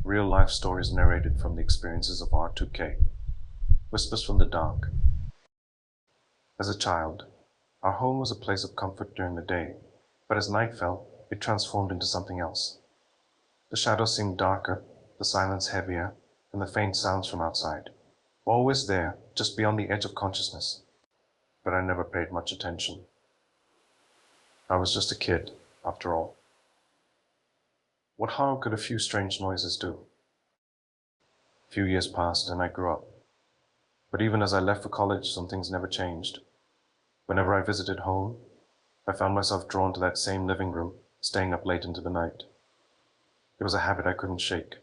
Real-life stories narrated from the experiences of R2K. Whispers from the dark. As a child, our home was a place of comfort during the day, but as night fell, it transformed into something else. The shadows seemed darker, the silence heavier, and the faint sounds from outside. Always there, just beyond the edge of consciousness. But I never paid much attention. I was just a kid, after all. What harm could a few strange noises do? A few years passed and I grew up. But even as I left for college, some things never changed. Whenever I visited home, I found myself drawn to that same living room, staying up late into the night. It was a habit I couldn't shake.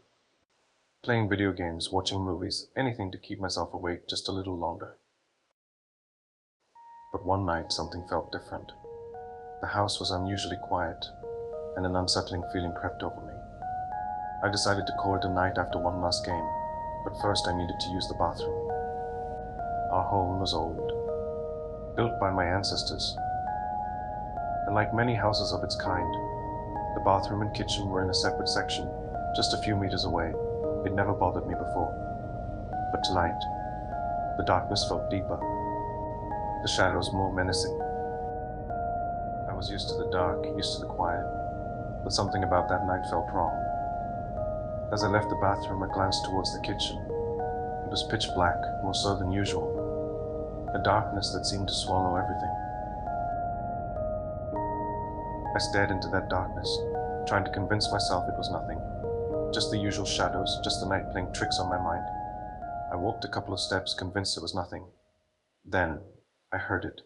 Playing video games, watching movies, anything to keep myself awake just a little longer. But one night, something felt different. The house was unusually quiet, and an unsettling feeling crept over me. I decided to call it a night after one last game, but first I needed to use the bathroom. Our home was old, built by my ancestors, and like many houses of its kind, the bathroom and kitchen were in a separate section, just a few meters away. It never bothered me before. But tonight, the darkness felt deeper, the shadows more menacing. I was used to the dark, used to the quiet, but something about that night felt wrong. As I left the bathroom, I glanced towards the kitchen. It was pitch black, more so than usual, a darkness that seemed to swallow everything. I stared into that darkness, trying to convince myself it was nothing. Just the usual shadows, just the night playing tricks on my mind. I walked a couple of steps, convinced it was nothing. Then, I heard it.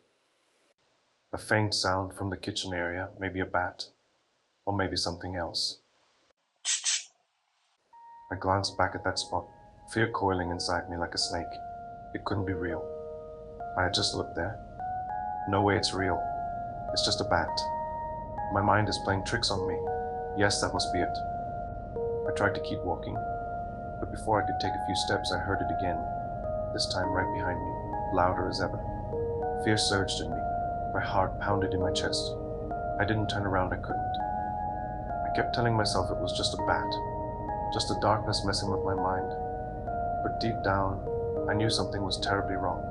A faint sound from the kitchen area, maybe a bat, or maybe something else. I glanced back at that spot, fear coiling inside me like a snake. It couldn't be real. I had just looked there. No way it's real. It's just a bat. My mind is playing tricks on me. Yes, that must be it. I tried to keep walking, but before I could take a few steps, I heard it again, this time right behind me, louder as ever. Fear surged in me. My heart pounded in my chest. I didn't turn around, I couldn't. I kept telling myself it was just a bat, just the darkness messing with my mind. But deep down, I knew something was terribly wrong.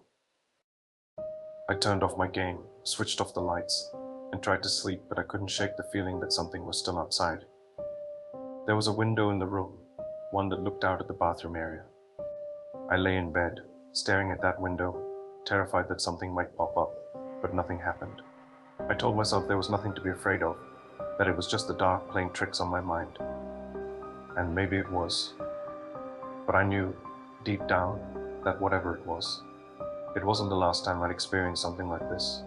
I turned off my game, switched off the lights, and tried to sleep, but I couldn't shake the feeling that something was still outside. There was a window in the room, one that looked out at the bathroom area. I lay in bed, staring at that window, terrified that something might pop up, but nothing happened. I told myself there was nothing to be afraid of, that it was just the dark playing tricks on my mind. And maybe it was. But I knew, deep down, that whatever it wasn't the last time I'd experienced something like this.